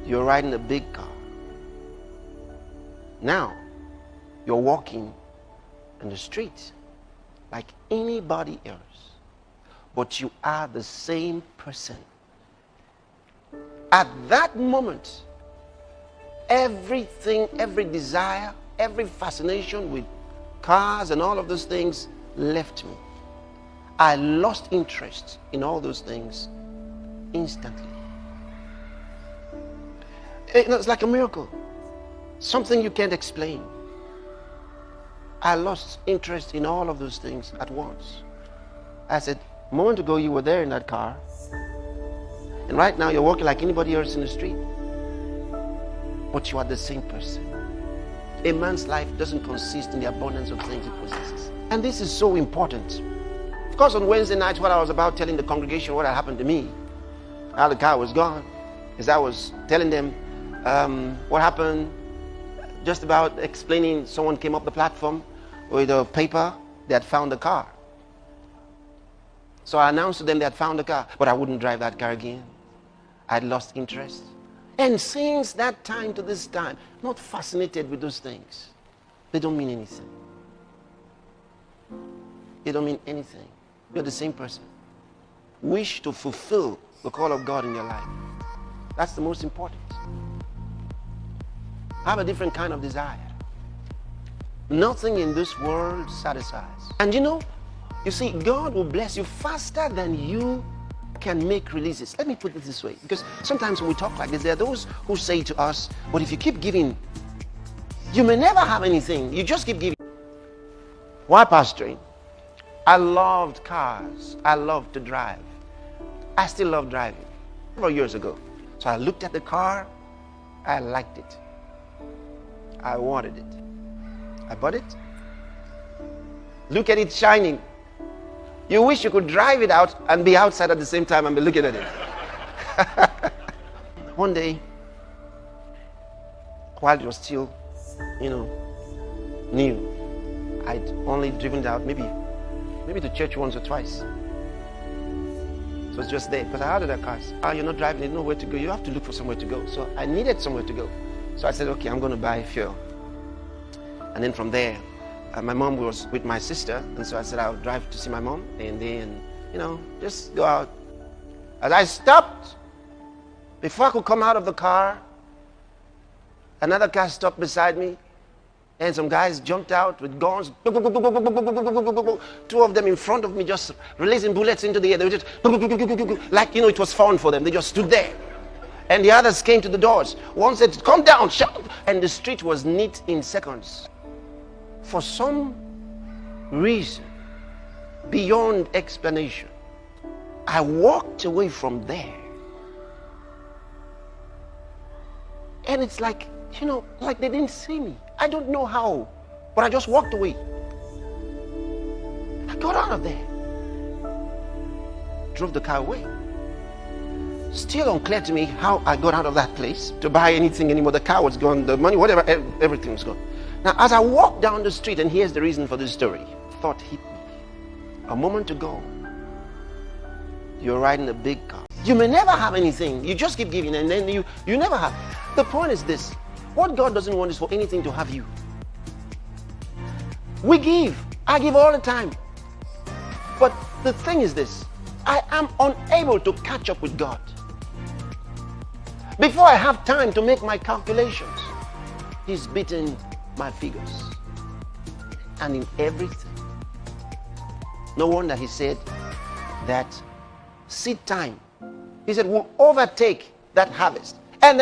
You're riding a big car. Now, you're walking in the street like anybody else, but you are the same person. At that moment, everything, every desire, every fascination with cars and all of those things left me. I lost interest in all those things instantly. It's like a miracle, something you can't explain. I lost interest in all of those things at once. I said, a moment ago you were there in that car, and right now you're walking like anybody else in the street, but you are the same person. A man's life doesn't consist in the abundance of things he possesses. And this is so important. Of course, on Wednesday nights, what I was about telling the congregation what had happened to me, how the car was gone, as I was telling them what happened, just about explaining, someone came up the platform with a paper, they had found the car. So I announced to them they had found the car, but I wouldn't drive that car again. I'd lost interest. And since that time to this time, not fascinated with those things. They don't mean anything. They don't mean anything. You're the same person. Wish to fulfill the call of God in your life. That's the most important. Have a different kind of desire. Nothing in this world satisfies. And you see, God will bless you faster than you can make releases. Let me put it this way, because sometimes when we talk like this, there are those who say to us, but if you keep giving, you may never have anything. You just keep giving. Why pastoring? I loved cars. I loved to drive. I still love driving. Several years ago. So I looked at the car. I liked it. I wanted it. I bought it. Look at it shining. You wish you could drive it out and be outside at the same time and be looking at it. One day, while it was still, new, I'd only driven it out maybe to church once or twice. So it's just there. Because I had other cars. You're not driving, you know where to go. You have to look for somewhere to go. So I needed somewhere to go. So I said, okay, I'm going to buy fuel. And then from there, my mom was with my sister. And so I said, I'll drive to see my mom. And then, just go out. As I stopped, before I could come out of the car, another car stopped beside me. And some guys jumped out with guns. Two of them in front of me just releasing bullets into the air. They were just like, it was fun for them. They just stood there. And the others came to the doors. One said, come down, shout. And the street was neat in seconds. For some reason, beyond explanation, I walked away from there. And it's like, like they didn't see me. I don't know how, but I just walked away. I got out of there. Drove the car away. Still unclear to me how I got out of that place to buy anything anymore. The car was gone, the money, whatever, everything was gone. Now, as I walked down the street, and here's the reason for this story, thought hit me. A moment ago, you're riding a big car. You may never have anything. You just keep giving, and then you never have. The point is this. What God doesn't want is for anything to have you. We give. I give all the time. But the thing is this. I am unable to catch up with God. Before I have time to make my calculations, He's beaten my figures. And in everything. No wonder He said that seed time, He said, will overtake that harvest. And